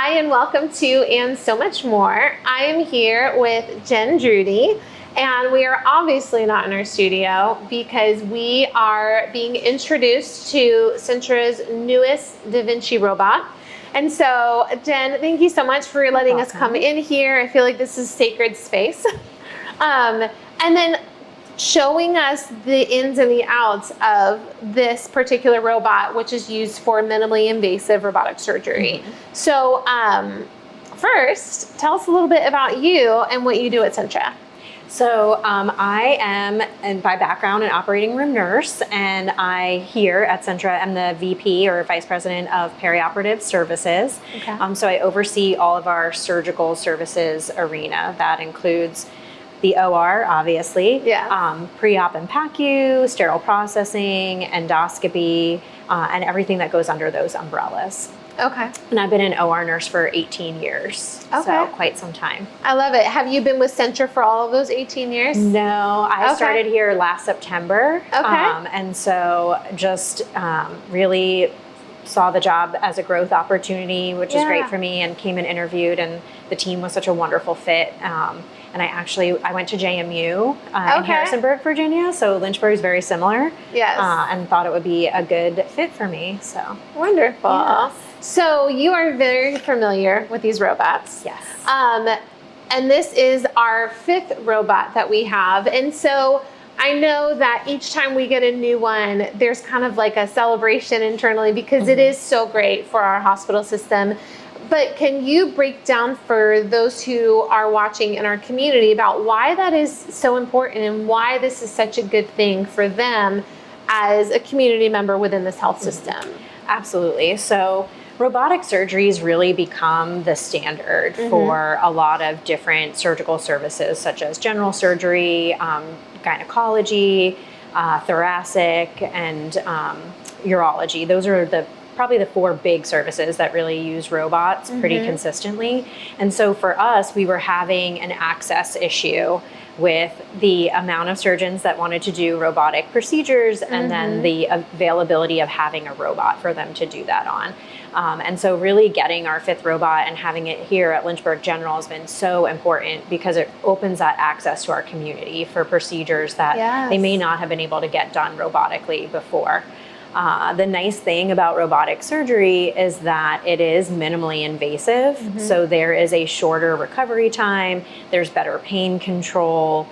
Hi, and welcome to And So Much More. I am here with Jen Drudy, and we are obviously not in our studio because we are being introduced to Centra's newest DaVinci robot. And so, Jen, thank you so much for letting us come in here. I feel like this is sacred space. And then showing us the ins and the outs of this particular robot, which is used for minimally invasive robotic surgery. So first, tell us a little bit about you and what you do at Centra. So I am, by background, an operating room nurse, and I here at Centra am the VP or Vice President of Perioperative Services. Okay. So I oversee all of our surgical services arena. That includes the OR, obviously, pre-op and PACU, sterile processing, endoscopy, and everything that goes under those umbrellas. Okay. And I've been an OR nurse for 18 years, so quite some time. I love it. Have you been with Centra for all of those 18 years? No, I started here last September. Okay. And so just really saw the job as a growth opportunity, which is great for me, and came and interviewed, and the team was such a wonderful fit. And I went to JMU in Harrisonburg, Virginia, so Lynchburg is very similar. Yes. And thought it would be a good fit for me, so. Wonderful. Yes. So you are very familiar with these robots. Yes. And this is our 5th robot that we have. And so I know that each time we get a new one, there's kind of like a celebration internally because it is so great for our hospital system. But can you break down for those who are watching in our community about why that is so important and why this is such a good thing for them as a community member within this health system? Absolutely. So robotic surgery's really become the standard for a lot of different surgical services, such as general surgery, gynecology, thoracic, and urology. Those are probably the 4 big services that really use robots pretty consistently. And so for us, we were having an access issue with the amount of surgeons that wanted to do robotic procedures and then the availability of having a robot for them to do that on. And so really getting our 5th robot and having it here at Lynchburg General has been so important because it opens that access to our community for procedures that they may not have been able to get done robotically before. The nice thing about robotic surgery is that it is minimally invasive. So there is a shorter recovery time, there's better pain control,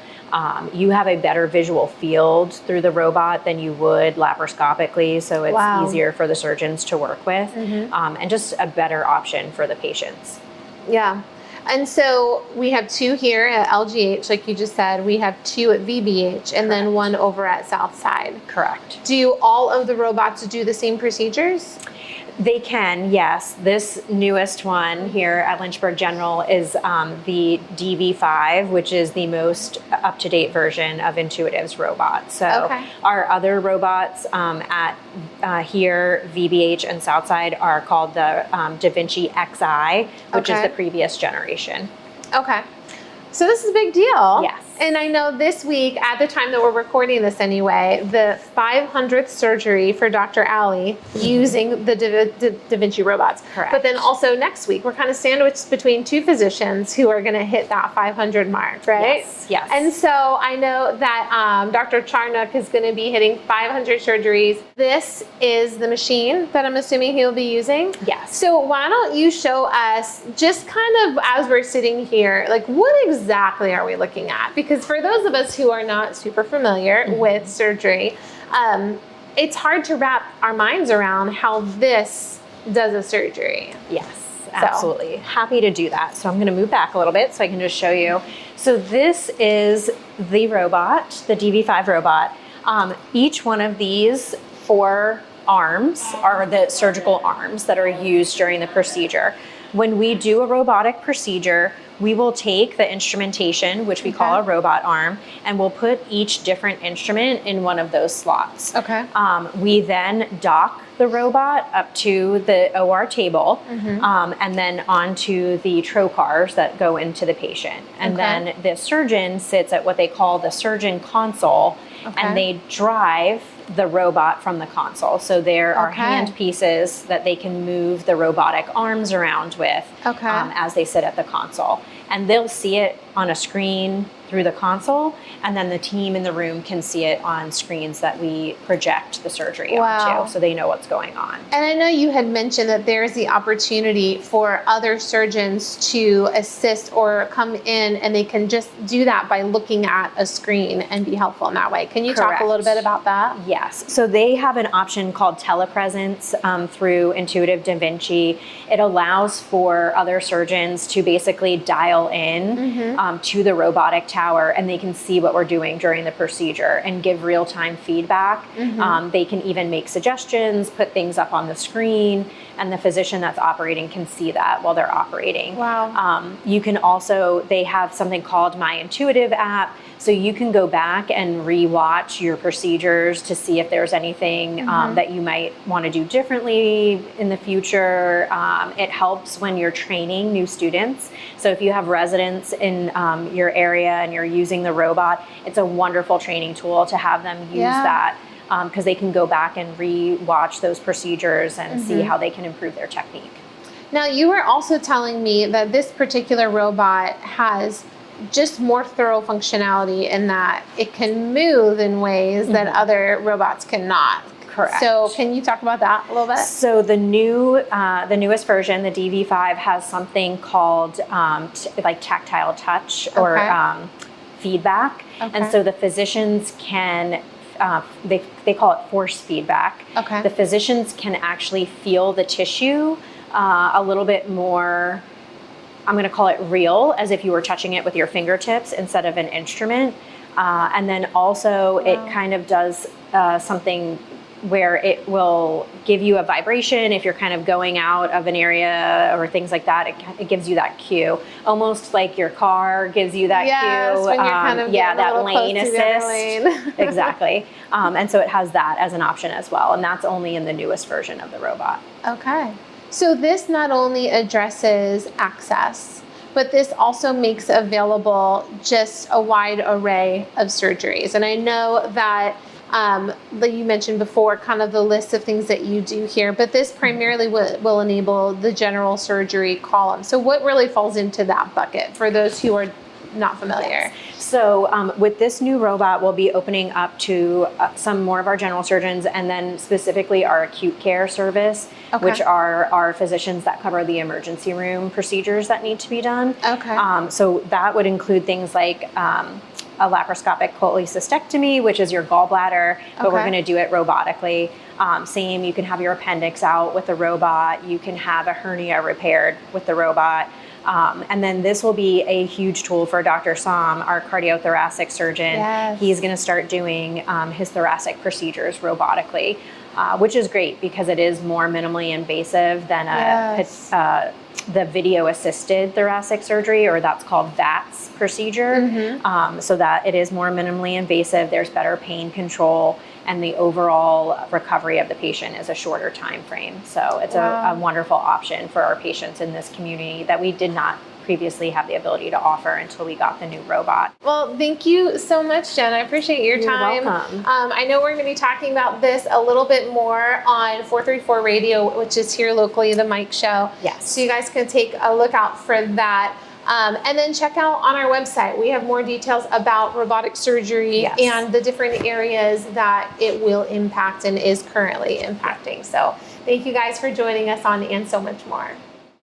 you have a better visual field through the robot than you would laparoscopically, so it's easier for the surgeons to work with, and just a better option for the patients. Yeah. And so we have 2 here at LGH, like you just said. We have 2 at VBH, and then 1 over at Southside. Correct. Do all of the robots do the same procedures? They can, yes. This newest one here at Lynchburg General is the DV5, which is the most up-to-date version of Intuitive's robot. So our other robots at here, VBH and Southside, are called the DaVinci XI, which is the previous generation. Okay. So this is a big deal. Yes. And I know this week, at the time that we're recording this anyway, the 500th surgery for Dr. Ali using the DaVinci robots. Correct. But then also next week, we're kind of sandwiched between 2 physicians who are going to hit that 500 mark, right? Yes, yes. And so I know that Dr. Charnock is going to be hitting 500 surgeries. This is the machine that I'm assuming he'll be using. Yes. So why don't you show us, just kind of as we're sitting here, like what exactly are we looking at? Because for those of us who are not super familiar with surgery, it's hard to wrap our minds around how this does a surgery. Yes, absolutely. Happy to do that. So I'm going to move back a little bit so I can just show you. So this is the robot, the DV5 robot. Each one of these 4 arms are the surgical arms that are used during the procedure. When we do a robotic procedure, we will take the instrumentation, which we call a robot arm, and we'll put each different instrument in one of those slots. Okay. We then dock the robot up to the OR table, and then onto the trocars that go into the patient. And then the surgeon sits at what they call the surgeon console, and they drive the robot from the console. So there are hand pieces that they can move the robotic arms around with as they sit at the console. And they'll see it on a screen through the console, and then the team in the room can see it on screens that we project the surgery onto, so they know what's going on. And I know you had mentioned that there's the opportunity for other surgeons to assist or come in, and they can just do that by looking at a screen and be helpful in that way. Can you talk a little bit about that? Yes. So they have an option called telepresence through Intuitive DaVinci. It allows for other surgeons to basically dial in to the robotic tower, and they can see what we're doing during the procedure and give real-time feedback. They can even make suggestions, put things up on the screen, and the physician that's operating can see that while they're operating. You can also, they have something called My Intuitive app, so you can go back and re-watch your procedures to see if there's anything that you might want to do differently in the future. It helps when you're training new students. So if you have residents in your area and you're using the robot, it's a wonderful training tool to have them use that, because they can go back and re-watch those procedures and see how they can improve their technique. Now, you were also telling me that this particular robot has just more thorough functionality in that it can move in ways that other robots cannot. Correct. So can you talk about that a little bit? So the newest version, the DV5, has something called like tactile touch or feedback. And so the physicians can, they call it force feedback. The physicians can actually feel the tissue a little bit more, I'm going to call it real, as if you were touching it with your fingertips instead of an instrument. And then also it kind of does something where it will give you a vibration if you're kind of going out of an area or things like that. It gives you that cue, almost like your car gives you that cue. When you're kind of that lane assist. Lane. Exactly. And so it has that as an option as well, and that's only in the newest version of the robot. So this not only addresses access, but this also makes available just a wide array of surgeries. And I know that like you mentioned before, kind of the list of things that you do here, but this primarily will enable the general surgery column. So what really falls into that bucket for those who are not familiar? So with this new robot, we'll be opening up to some more of our general surgeons, and then specifically our acute care service, which are our physicians that cover the emergency room procedures that need to be done. So that would include things like a laparoscopic cholecystectomy, which is your gallbladder, but we're going to do it robotically. Same, you can have your appendix out with the robot. You can have a hernia repaired with the robot. And then this will be a huge tool for Dr. Som, our cardiothoracic surgeon. He's going to start doing his thoracic procedures robotically, which is great because it is more minimally invasive than the video-assisted thoracic surgery, or that's called VATS procedure. So that it is more minimally invasive. There's better pain control, and the overall recovery of the patient is a shorter time frame. So it's a wonderful option for our patients in this community that we did not previously have the ability to offer until we got the new robot. Well, thank you so much, Jen. I appreciate your time. You're welcome. I know we're going to be talking about this a little bit more on 434 Radio, which is here locally, the Mike Show. So you guys can take a look out for that. And then check out on our website. We have more details about robotic surgery and the different areas that it will impact and is currently impacting. So thank you guys for joining us on And So Much More.